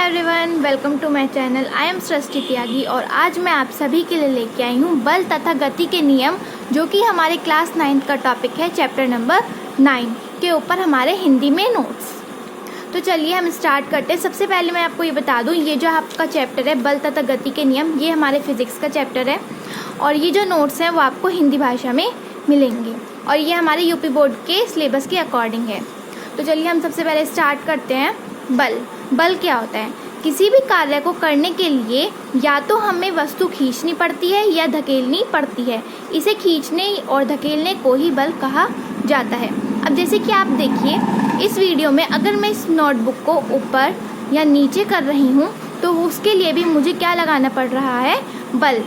Everyone, welcome to my channel. I am Srishti Tyagi और आज मैं आप सभी के लिए लेके आई हूँ बल तथा गति के नियम, जो कि हमारे क्लास 9 का टॉपिक है। चैप्टर नंबर 9 के ऊपर हमारे हिंदी में नोट्स। तो चलिए हम स्टार्ट करते हैं। सबसे पहले मैं आपको ये बता दूँ, ये जो आपका चैप्टर है बल तथा गति के नियम, ये हमारे फिजिक्स का चैप्टर है और ये जो नोट्स हैं वो आपको हिंदी भाषा में मिलेंगे और ये हमारे यूपी बोर्ड के सिलेबस के अकॉर्डिंग है। तो चलिए हम सबसे पहले स्टार्ट करते हैं। बल क्या होता है? किसी भी कार्य को करने के लिए या तो हमें वस्तु खींचनी पड़ती है या धकेलनी पड़ती है। इसे खींचने और धकेलने को ही बल कहा जाता है। अब जैसे कि आप देखिए इस वीडियो में, अगर मैं इस नोटबुक को ऊपर या नीचे कर रही हूँ तो उसके लिए भी मुझे क्या लगाना पड़ रहा है? बल।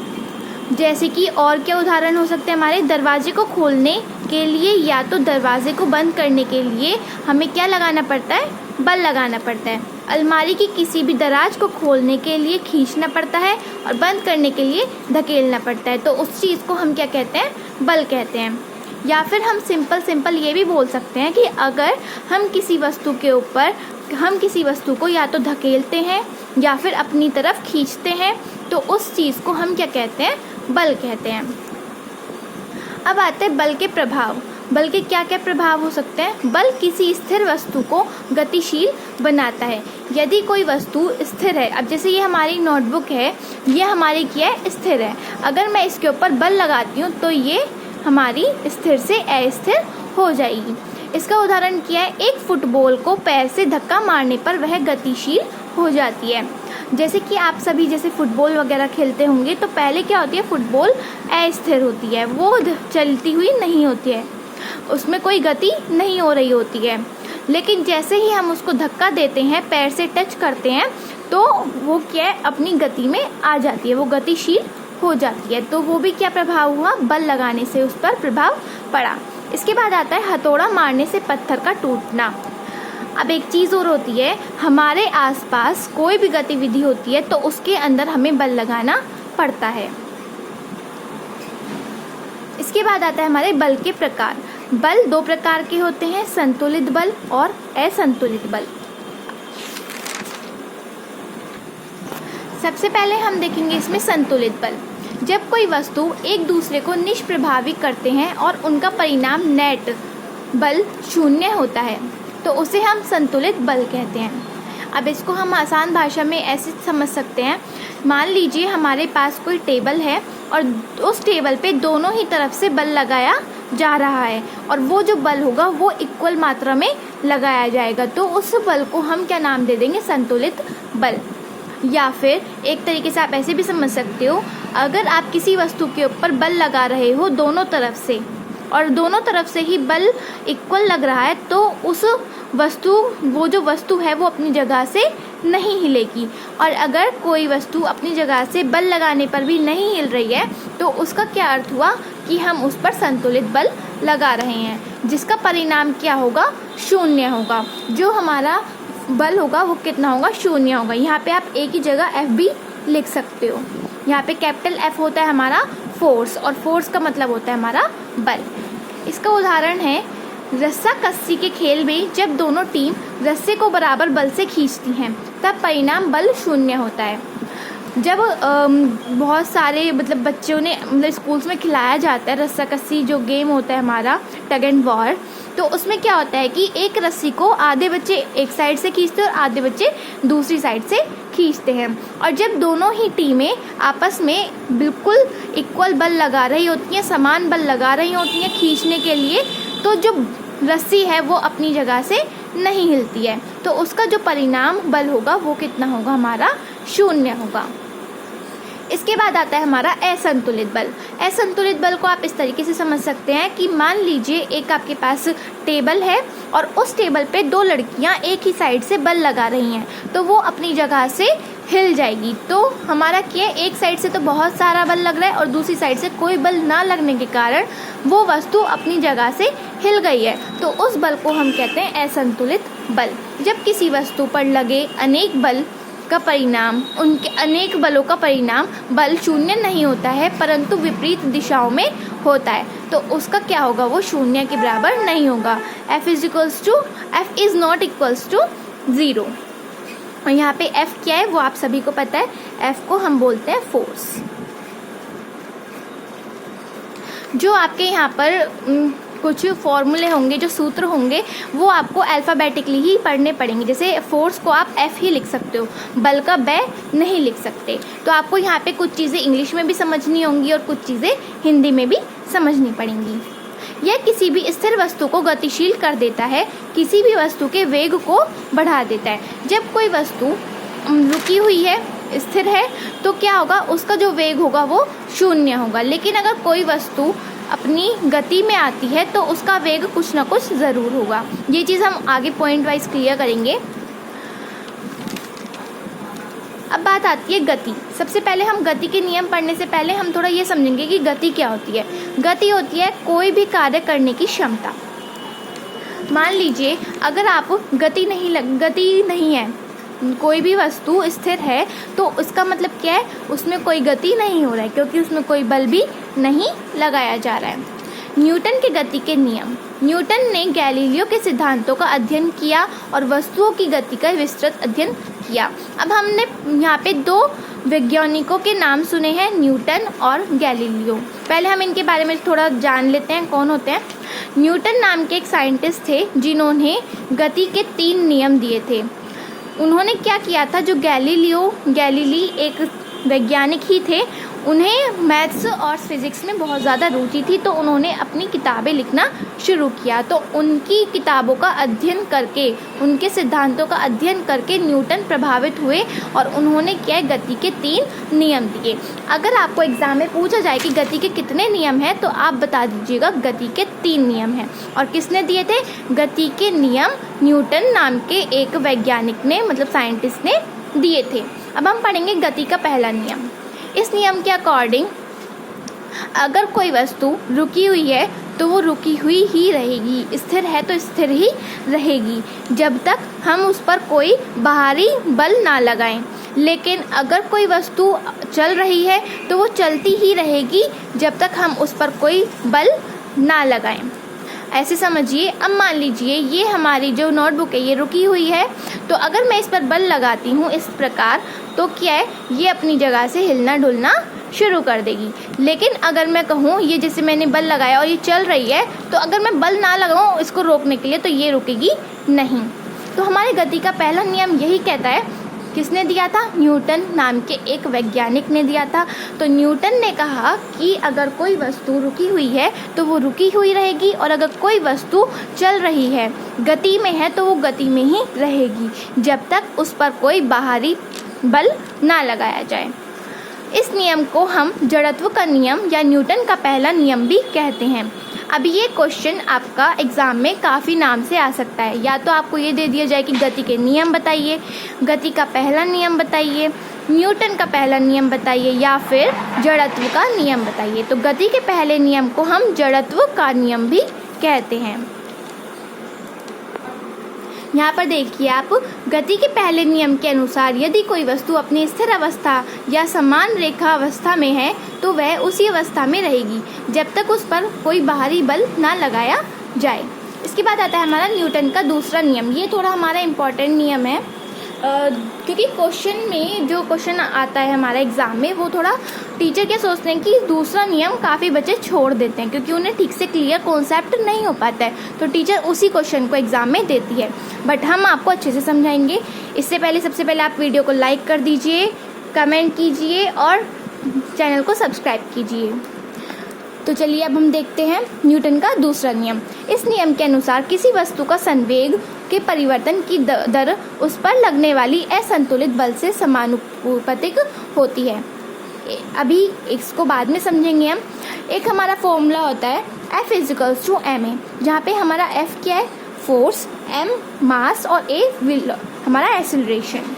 जैसे कि और क्या उदाहरण हो सकते हैं हमारे? दरवाजे को खोलने के लिए या तो दरवाजे को बंद करने के लिए हमें क्या लगाना पड़ता है? बल लगाना पड़ता है। अलमारी की किसी भी दराज को खोलने के लिए खींचना पड़ता है और बंद करने के लिए धकेलना पड़ता है। तो उस चीज़ को हम क्या कहते हैं? बल कहते हैं। या फिर हम सिंपल ये भी बोल सकते हैं कि अगर हम किसी वस्तु के ऊपर किसी वस्तु को या तो धकेलते हैं या फिर अपनी तरफ खींचते हैं तो उस चीज़ को हम क्या कहते हैं? बल कहते हैं। अब आते हैं बल के प्रभाव। बल के क्या क्या प्रभाव हो सकते हैं? बल किसी स्थिर वस्तु को गतिशील बनाता है। यदि कोई वस्तु स्थिर है, अब जैसे ये हमारी नोटबुक है, ये हमारी क्या है? स्थिर है। अगर मैं इसके ऊपर बल लगाती हूँ तो ये हमारी स्थिर से अस्थिर हो जाएगी। इसका उदाहरण क्या है? एक फुटबॉल को पैर से धक्का मारने पर वह गतिशील हो जाती है। जैसे कि आप सभी जैसे फुटबॉल वगैरह खेलते होंगे तो पहले क्या होती है? फुटबॉल अस्थिर होती है, वो चलती हुई नहीं होती है, उसमें कोई गति नहीं हो रही होती है। लेकिन जैसे ही हम उसको धक्का देते हैं, पैर से टच करते हैं, तो वो क्या है? अपनी गति में आ जाती है, वो गतिशील हो जाती है। तो वो भी क्या प्रभाव हुआ? बल लगाने से उस पर प्रभाव पड़ा। इसके बाद आता है हथौड़ा मारने से पत्थर का टूटना। अब एक चीज़ और होती है, हमारे आसपास कोई भी गतिविधि होती है तो उसके अंदर हमें बल लगाना पड़ता है। इसके बाद आता है हमारे बल के प्रकार। बल दो प्रकार के होते हैं, संतुलित बल और असंतुलित बल। सबसे पहले हम देखेंगे इसमें संतुलित बल। जब कोई वस्तु एक दूसरे को निष्प्रभावी करते हैं और उनका परिणाम नेट बल शून्य होता है तो उसे हम संतुलित बल कहते हैं। अब इसको हम आसान भाषा में ऐसे समझ सकते हैं, मान लीजिए हमारे पास कोई टेबल है और उस टेबल पे दोनों ही तरफ से बल लगाया जा रहा है और वो जो बल होगा वो इक्वल मात्रा में लगाया जाएगा, तो उस बल को हम क्या नाम दे देंगे? संतुलित बल। या फिर एक तरीके से आप ऐसे भी समझ सकते हो, अगर आप किसी वस्तु के ऊपर बल लगा रहे हो दोनों तरफ से और दोनों तरफ से ही बल इक्वल लग रहा है तो उस वो जो वस्तु है वो अपनी जगह से नहीं हिलेगी। और अगर कोई वस्तु अपनी जगह से बल लगाने पर भी नहीं हिल रही है तो उसका क्या अर्थ हुआ? कि हम उस पर संतुलित बल लगा रहे हैं, जिसका परिणाम क्या होगा? शून्य होगा। जो हमारा बल होगा वो कितना होगा? शून्य होगा। यहाँ पे आप एक ही जगह एफ भी लिख सकते हो। यहाँ पे कैपिटल एफ होता है हमारा फोर्स और फोर्स का मतलब होता है हमारा बल। इसका उदाहरण है रस्सा कस्सी के खेल में जब दोनों टीम रस्से को बराबर बल से खींचती हैं तब परिणाम बल शून्य होता है। जब बहुत सारे बच्चों ने स्कूल्स में खिलाया जाता है रस्सा कस्सी, जो गेम होता है हमारा टग एंड वॉर, तो उसमें क्या होता है कि एक रस्सी को आधे बच्चे एक साइड से खींचते हैं और आधे बच्चे दूसरी साइड से खींचते हैं। और जब दोनों ही टीमें आपस में बिल्कुल इक्वल बल लगा रही होती हैं, समान बल लगा रही होती हैं खींचने के लिए, तो जो रस्सी है वो अपनी जगह से नहीं हिलती है, तो उसका जो परिणाम बल होगा वो कितना होगा? हमारा शून्य होगा। इसके बाद आता है हमारा असंतुलित बल। असंतुलित बल को आप इस तरीके से समझ सकते हैं कि मान लीजिए एक आपके पास टेबल है और उस टेबल पे दो लड़कियां एक ही साइड से बल लगा रही हैं तो वो अपनी जगह से हिल जाएगी। तो हमारा क्या है? एक साइड से तो बहुत सारा बल लग रहा है और दूसरी साइड से कोई बल ना लगने के कारण वो वस्तु अपनी जगह से हिल गई है, तो उस बल को हम कहते हैं असंतुलित बल। जब किसी वस्तु पर लगे अनेक बल का परिणाम, उनके अनेक बलों का परिणाम बल शून्य नहीं होता है परंतु विपरीत दिशाओं में होता है, तो उसका क्या होगा? वो शून्य के बराबर नहीं होगा। F is not equals to 0। और यहाँ पे F क्या है वो आप सभी को पता है, F को हम बोलते हैं फोर्स। जो आपके यहाँ पर कुछ फॉर्मूले होंगे, जो सूत्र होंगे, वो आपको अल्फ़ाबेटिकली ही पढ़ने पड़ेंगे। जैसे फोर्स को आप F ही लिख सकते हो, बल का ब नहीं लिख सकते। तो आपको यहाँ पे कुछ चीज़ें इंग्लिश में भी समझनी होंगी और कुछ चीज़ें हिंदी में भी समझनी पड़ेंगी। यह किसी भी स्थिर वस्तु को गतिशील कर देता है, किसी भी वस्तु के वेग को बढ़ा देता है। जब कोई वस्तु रुकी हुई है, स्थिर है, तो क्या होगा, उसका जो वेग होगा वो शून्य होगा। लेकिन अगर कोई वस्तु अपनी गति में आती है तो उसका वेग कुछ ना कुछ ज़रूर होगा। ये चीज़ हम आगे पॉइंट वाइज क्लियर करेंगे। अब बात आती है गति। सबसे पहले हम गति के नियम पढ़ने से पहले हम थोड़ा ये समझेंगे कि गति क्या होती है। गति होती है कोई भी कार्य करने की क्षमता। मान लीजिए अगर आप गति नहीं है, कोई भी वस्तु स्थिर है, तो उसका मतलब क्या है, उसमें कोई गति नहीं हो रहा है, क्योंकि उसमें कोई बल भी नहीं लगाया जा रहा है। न्यूटन के गति के नियम। न्यूटन ने गैलीलियो के सिद्धांतों का अध्ययन किया और वस्तुओं की गति का विस्तृत अध्ययन किया। अब हमने यहाँ पे दो वैज्ञानिकों के नाम सुने हैं, न्यूटन और गैलीलियो। पहले हम इनके बारे में थोड़ा जान लेते हैं, कौन होते हैं। न्यूटन नाम के एक साइंटिस्ट थे जिन्होंने गति के 3 नियम दिए थे। उन्होंने क्या किया था, जो गैलीली एक वैज्ञानिक ही थे, उन्हें मैथ्स और फिज़िक्स में बहुत ज़्यादा रुचि थी, तो उन्होंने अपनी किताबें लिखना शुरू किया। तो उनकी किताबों का अध्ययन करके, उनके सिद्धांतों का अध्ययन करके न्यूटन प्रभावित हुए और उन्होंने क्या है, गति के 3 नियम दिए। अगर आपको एग्ज़ाम में पूछा जाए कि गति के कितने नियम हैं, तो आप बता दीजिएगा गति के 3 नियम हैं। और किसने दिए थे? गति के नियम न्यूटन नाम के एक वैज्ञानिक ने, मतलब साइंटिस्ट ने दिए थे। अब हम पढ़ेंगे गति का पहला नियम। इस नियम के अकॉर्डिंग अगर कोई वस्तु रुकी हुई है तो वो रुकी हुई ही रहेगी, स्थिर है तो स्थिर ही रहेगी जब तक हम उस पर कोई बाहरी बल ना लगाएं। लेकिन अगर कोई वस्तु चल रही है तो वो चलती ही रहेगी जब तक हम उस पर कोई बल ना लगाएं। ऐसे समझिए, अब मान लीजिए ये हमारी जो नोटबुक है ये रुकी हुई है, तो अगर मैं इस पर बल लगाती हूँ इस प्रकार, तो क्या है, ये अपनी जगह से हिलना डुलना शुरू कर देगी। लेकिन अगर मैं कहूँ ये जैसे मैंने बल लगाया और ये चल रही है, तो अगर मैं बल ना लगाऊँ इसको रोकने के लिए, तो ये रुकेगी नहीं। तो हमारे गति का पहला नियम यही कहता है। किसने दिया था? न्यूटन नाम के एक वैज्ञानिक ने दिया था। तो न्यूटन ने कहा कि अगर कोई वस्तु रुकी हुई है तो वो रुकी हुई रहेगी, और अगर कोई वस्तु चल रही है, गति में है, तो वो गति में ही रहेगी जब तक उस पर कोई बाहरी बल ना लगाया जाए। इस नियम को हम जड़त्व का नियम या न्यूटन का पहला नियम भी कहते हैं। अब ये क्वेश्चन आपका एग्ज़ाम में काफ़ी नाम से आ सकता है। या तो आपको ये दे दिया जाए कि गति के नियम बताइए, गति का पहला नियम बताइए, न्यूटन का पहला नियम बताइए, या फिर जड़त्व का नियम बताइए। तो गति के पहले नियम को हम जड़त्व का नियम भी कहते हैं। यहाँ पर देखिए आप, गति के पहले नियम के अनुसार यदि कोई वस्तु अपनी स्थिर अवस्था या समान रेखा अवस्था में है तो वह उसी अवस्था में रहेगी जब तक उस पर कोई बाहरी बल ना लगाया जाए। इसके बाद आता है हमारा न्यूटन का दूसरा नियम। ये थोड़ा हमारा इम्पॉर्टेंट नियम है, क्योंकि क्वेश्चन में जो क्वेश्चन आता है हमारा एग्ज़ाम में, वो थोड़ा टीचर क्या सोचते हैं कि दूसरा नियम काफ़ी बच्चे छोड़ देते हैं क्योंकि उन्हें ठीक से क्लियर कॉन्सेप्ट नहीं हो पाता है, तो टीचर उसी क्वेश्चन को एग्ज़ाम में देती है। बट हम आपको अच्छे से समझाएंगे। इससे पहले सबसे पहले आप वीडियो को लाइक कर दीजिए, कमेंट कीजिए और चैनल को सब्सक्राइब कीजिए। तो चलिए अब हम देखते हैं न्यूटन का दूसरा नियम। इस नियम के अनुसार किसी वस्तु का संवेग के परिवर्तन की दर उस पर लगने वाली असंतुलित बल से समानुपातिक होती है। अभी इसको बाद में समझेंगे हम। एक हमारा फॉर्मूला होता है F = ma, जहाँ पे हमारा F क्या है? फोर्स, m मास और a हमारा एक्सेलरेशन।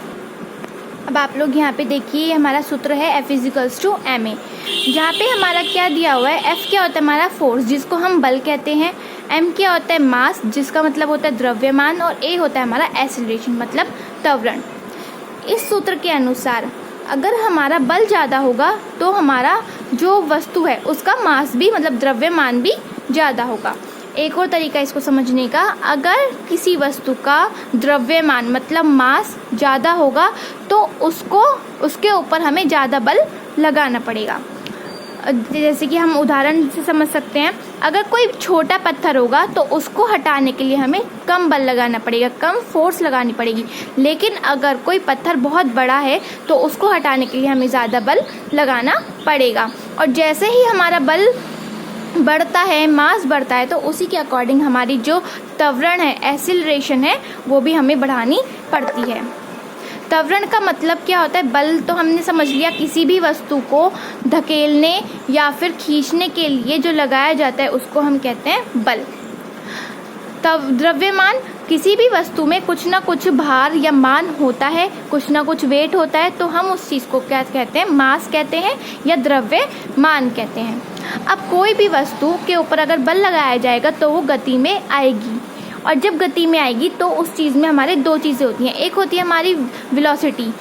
अब आप लोग यहाँ पे देखिए, हमारा सूत्र है F = ma, जहाँ पे हमारा क्या दिया हुआ है? F क्या होता है? हमारा फोर्स, जिसको हम बल कहते हैं। m क्या होता है? मास, जिसका मतलब होता है द्रव्यमान, और a होता है हमारा एक्सेलरेशन, मतलब त्वरण। इस सूत्र के अनुसार अगर हमारा बल ज़्यादा होगा तो हमारा जो वस्तु है उसका मास भी, मतलब द्रव्यमान भी ज़्यादा होगा। एक और तरीका इसको समझने का, अगर किसी वस्तु का द्रव्यमान मतलब मास ज़्यादा होगा तो उसके ऊपर हमें ज़्यादा बल लगाना पड़ेगा। जैसे कि हम उदाहरण से समझ सकते हैं, अगर कोई छोटा पत्थर होगा तो उसको हटाने के लिए हमें कम बल लगाना पड़ेगा, कम फोर्स लगानी पड़ेगी। लेकिन अगर कोई पत्थर बहुत बड़ा है तो उसको हटाने के लिए हमें ज़्यादा बल लगाना पड़ेगा। और जैसे ही हमारा बल बढ़ता है, मास बढ़ता है, तो उसी के अकॉर्डिंग हमारी जो त्वरण है, एक्सीलरेशन है, वो भी हमें बढ़ानी पड़ती है। त्वरण का मतलब क्या होता है? बल तो हमने समझ लिया, किसी भी वस्तु को धकेलने या फिर खींचने के लिए जो लगाया जाता है उसको हम कहते हैं बल। तब द्रव्यमान, किसी भी वस्तु में कुछ ना कुछ भार या मान होता है, कुछ ना कुछ वेट होता है, तो हम उस चीज़ को क्या कहते हैं? मास कहते हैं या द्रव्यमान कहते हैं। अब कोई भी वस्तु के ऊपर अगर बल लगाया जाएगा तो वो गति में आएगी, और जब गति में आएगी तो उस चीज़ में हमारे दो चीज़ें होती हैं। एक होती है हमारी वेलोसिटी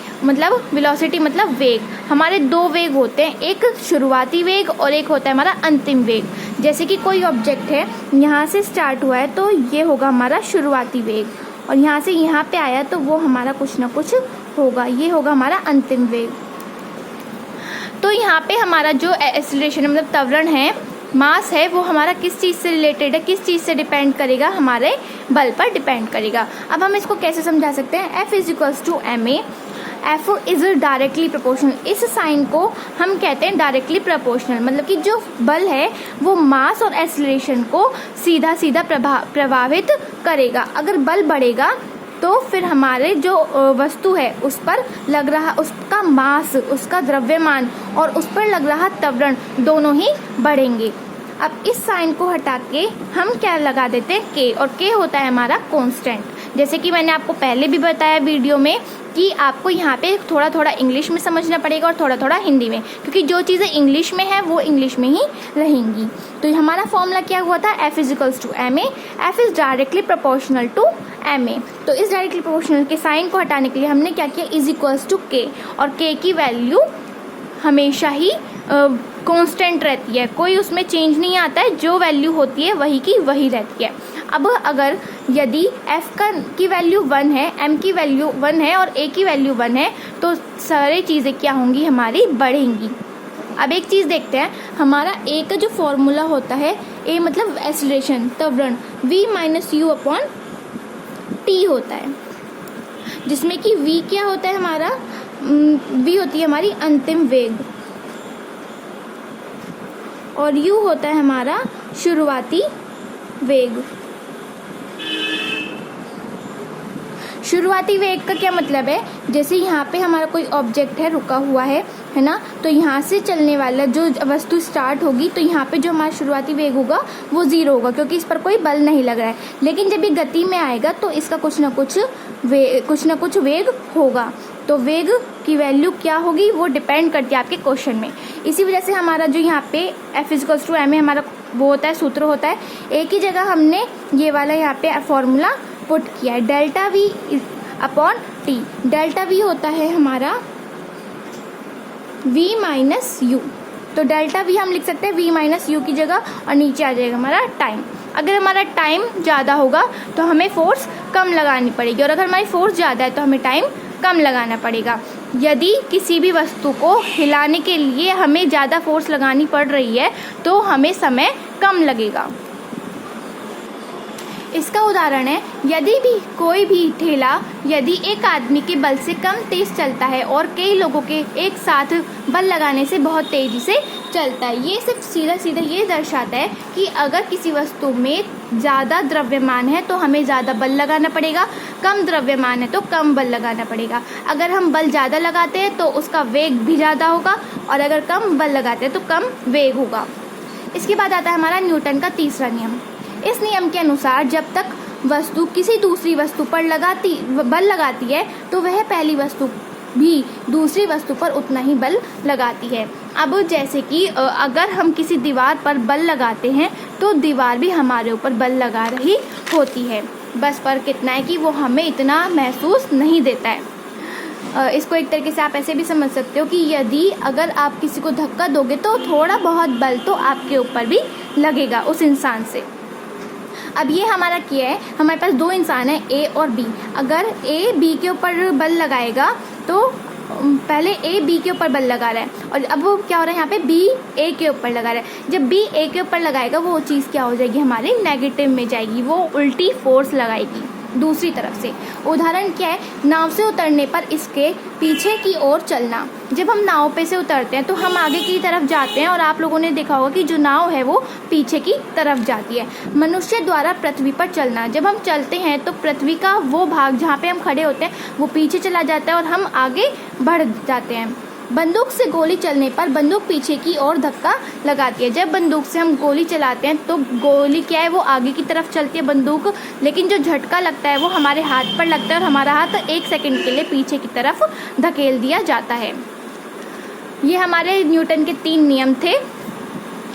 मतलब वेग। हमारे दो वेग होते हैं, एक शुरुआती वेग और एक होता है हमारा अंतिम वेग। जैसे कि कोई ऑब्जेक्ट है, यहाँ से स्टार्ट हुआ है तो ये होगा हमारा शुरुआती वेग, और यहाँ से यहाँ पे आया तो वो हमारा कुछ ना कुछ होगा, ये होगा हमारा अंतिम वेग। तो यहाँ पे हमारा जो एक्सीलरेशन मतलब त्वरण है, मास है, वो हमारा किस चीज़ से रिलेटेड है, किस चीज़ से डिपेंड करेगा? हमारे बल पर डिपेंड करेगा। अब हम इसको कैसे समझा सकते हैं? F = ma, F is directly proportional. इस साइन को हम कहते हैं डायरेक्टली प्रोपोर्शनल, मतलब कि जो बल है वो मास और एक्सीलरेशन को सीधा सीधा प्रभावित करेगा। अगर बल बढ़ेगा तो फिर हमारे जो वस्तु है उस पर लग रहा उसका मास, उसका द्रव्यमान और उस पर लग रहा त्वरण दोनों ही बढ़ेंगे। अब इस साइन को हटा के हम क्या लगा देते हैं? k, और k होता है हमारा कांस्टेंट। जैसे कि मैंने आपको पहले भी बताया वीडियो में कि आपको यहाँ पे थोड़ा थोड़ा इंग्लिश में समझना पड़ेगा और थोड़ा थोड़ा हिंदी में, क्योंकि जो चीज़ें इंग्लिश में है वो इंग्लिश में ही रहेंगी। तो हमारा फॉर्मूला क्या हुआ था? F = ma, F is directly proportional to ma। तो इस डायरेक्टली प्रोपोर्शनल के साइन को हटाने के लिए हमने क्या किया? = k, और k की वैल्यू हमेशा ही कांस्टेंट रहती है, कोई उसमें चेंज नहीं आता है, जो वैल्यू होती है वही की वही रहती है। अब अगर यदि f की वैल्यू 1 है, m की वैल्यू 1 है और a की वैल्यू 1 है, तो सारी चीज़ें क्या होंगी? हमारी बढ़ेंगी। अब एक चीज़ देखते हैं, हमारा a का जो फॉर्मूला होता है, a मतलब एक्सीलरेशन, त्वरण, v - u/t होता है, जिसमें कि v क्या होता है हमारा? v होती है हमारी अंतिम वेग, और u होता है हमारा शुरुआती वेग। शुरुआती वेग का क्या मतलब है? जैसे यहाँ पे हमारा कोई ऑब्जेक्ट है, रुका हुआ है ना, तो यहाँ से चलने वाला जो वस्तु स्टार्ट होगी तो यहाँ पे जो हमारा शुरुआती वेग होगा वो 0 होगा, क्योंकि इस पर कोई बल नहीं लग रहा है। लेकिन जब ये गति में आएगा तो इसका कुछ ना कुछ वेग होगा। तो वेग की वैल्यू क्या होगी वो डिपेंड करती है आपके क्वेश्चन में। इसी वजह से हमारा जो यहाँ पे F = ma हमारा वो होता है, सूत्र होता है। एक ही जगह हमने ये वाला यहाँ पे फॉर्मूला पुट किया है, ΔV/T। ΔV होता है हमारा V - u, तो ΔV हम लिख सकते हैं V - u की जगह, और नीचे आ जाएगा हमारा टाइम। अगर हमारा टाइम ज़्यादा होगा तो हमें फोर्स कम लगानी पड़ेगी, और अगर हमारी फोर्स ज़्यादा है तो हमें टाइम कम लगाना पड़ेगा। यदि किसी भी वस्तु को हिलाने के लिए हमें ज़्यादा फोर्स लगानी पड़ रही है तो हमें समय कम लगेगा। इसका उदाहरण है, यदि भी कोई भी ठेला यदि एक आदमी के बल से कम तेज चलता है और कई लोगों के एक साथ बल लगाने से बहुत तेज़ी से चलता है। ये सिर्फ सीधा सीधा ये दर्शाता है कि अगर किसी वस्तु में ज़्यादा द्रव्यमान है तो हमें ज़्यादा बल लगाना पड़ेगा, कम द्रव्यमान है तो कम बल लगाना पड़ेगा। अगर हम बल ज़्यादा लगाते हैं तो उसका वेग भी ज़्यादा होगा, और अगर कम बल लगाते हैं तो कम वेग होगा। इसके बाद आता है हमारा न्यूटन का तीसरा नियम। इस नियम के अनुसार जब तक वस्तु किसी दूसरी वस्तु पर बल लगाती है तो वह पहली वस्तु भी दूसरी वस्तु पर उतना ही बल लगाती है। अब जैसे कि अगर हम किसी दीवार पर बल लगाते हैं तो दीवार भी हमारे ऊपर बल लगा रही होती है, बस फर्क इतना है कि वो हमें इतना महसूस नहीं देता है। इसको एक तरीके से आप ऐसे भी समझ सकते हो कि यदि अगर आप किसी को धक्का दोगे तो थोड़ा बहुत बल तो आपके ऊपर भी लगेगा उस इंसान से। अब ये हमारा क्या है, हमारे पास दो इंसान है ए और बी। अगर ए बी के ऊपर बल लगाएगा तो पहले ए बी के ऊपर बल लगा रहा है और अब वो क्या हो रहा है, यहाँ पे बी ए के ऊपर लगा रहा है। जब बी ए के ऊपर लगाएगा वो चीज़ क्या हो जाएगी, हमारे नेगेटिव में जाएगी, वो उल्टी फोर्स लगाएगी दूसरी तरफ से। उदाहरण क्या है, नाव से उतरने पर इसके पीछे की ओर चलना। जब हम नाव पे से उतरते हैं तो हम आगे की तरफ जाते हैं और आप लोगों ने देखा होगा कि जो नाव है वो पीछे की तरफ जाती है। मनुष्य द्वारा पृथ्वी पर चलना। जब हम चलते हैं तो पृथ्वी का वो भाग जहाँ पे हम खड़े होते हैं वो पीछे चला जाता है और हम आगे बढ़ जाते हैं। बंदूक से गोली चलने पर बंदूक पीछे की ओर धक्का लगाती है। जब बंदूक से हम गोली चलाते हैं तो गोली क्या है, वो आगे की तरफ चलती है बंदूक, लेकिन जो झटका लगता है वो हमारे हाथ पर लगता है और हमारा हाथ 1 सेकंड के लिए पीछे की तरफ धकेल दिया जाता है। ये हमारे न्यूटन के 3 नियम थे।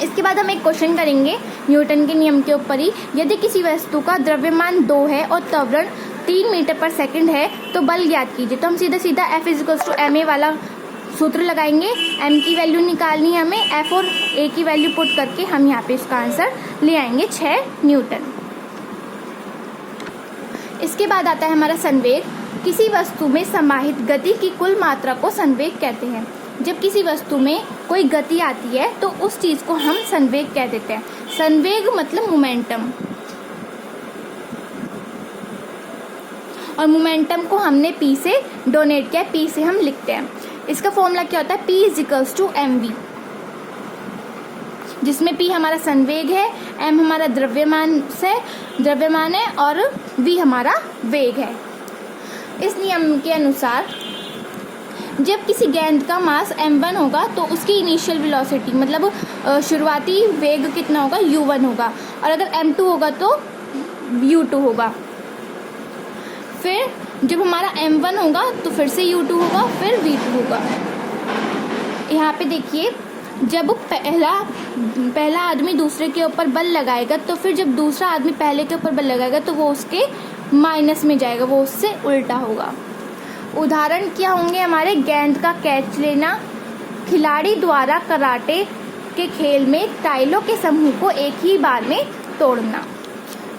इसके बाद हम एक क्वेश्चन करेंगे न्यूटन के नियम के ऊपर ही। यदि किसी वस्तु का द्रव्यमान 2 है और त्वरण 3 मीटर पर सेकेंड है तो बल ज्ञात कीजिए। तो हम सीधा F=ma वाला सूत्र लगाएंगे। m की वैल्यू निकालनी है हमें, F और a की वैल्यू पुट करके हम यहाँ पे इसका आंसर ले आएंगे 6 न्यूटन। इसके बाद आता है हमारा संवेग। किसी वस्तु में समाहित गति की कुल मात्रा को संवेग कहते हैं। जब किसी वस्तु में कोई गति आती है तो उस चीज़ को हम संवेग कह देते हैं। संवेग मतलब मोमेंटम, और मोमेंटम को हमने p से डोनेट किया, p से हम लिखते हैं। इसका फॉर्मूला क्या होता है, P=mv, जिसमें P हमारा संवेग है, m हमारा द्रव्यमान है और v हमारा वेग है। इस नियम के अनुसार जब किसी गेंद का मास m1 होगा तो उसकी इनिशियल वेलोसिटी मतलब शुरुआती वेग कितना होगा, u1 होगा, और अगर m2 होगा तो u2 होगा। फिर जब हमारा m1 होगा तो फिर से u2 होगा, फिर v2 होगा। यहाँ पे देखिए, जब पहला आदमी दूसरे के ऊपर बल लगाएगा तो फिर जब दूसरा आदमी पहले के ऊपर बल लगाएगा तो वो उसके माइनस में जाएगा, वो उससे उल्टा होगा। उदाहरण क्या होंगे हमारे, गेंद का कैच लेना, खिलाड़ी द्वारा कराटे के खेल में टाइलों के समूह को एक ही बार में तोड़ना।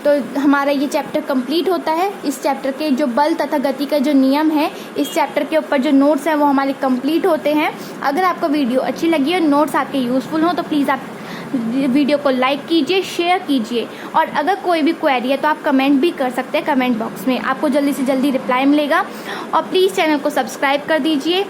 तो हमारा ये चैप्टर कंप्लीट होता है। इस चैप्टर के जो बल तथा गति का जो नियम है, इस चैप्टर के ऊपर जो नोट्स हैं वो हमारे कंप्लीट होते हैं। अगर आपको वीडियो अच्छी लगी और नोट्स आपके यूज़फुल हो तो प्लीज़ आप वीडियो को लाइक कीजिए, शेयर कीजिए, और अगर कोई भी क्वेरी है तो आप कमेंट भी कर सकते हैं कमेंट बॉक्स में, आपको जल्दी से जल्दी रिप्लाई मिलेगा। और प्लीज़ चैनल को सब्सक्राइब कर दीजिए।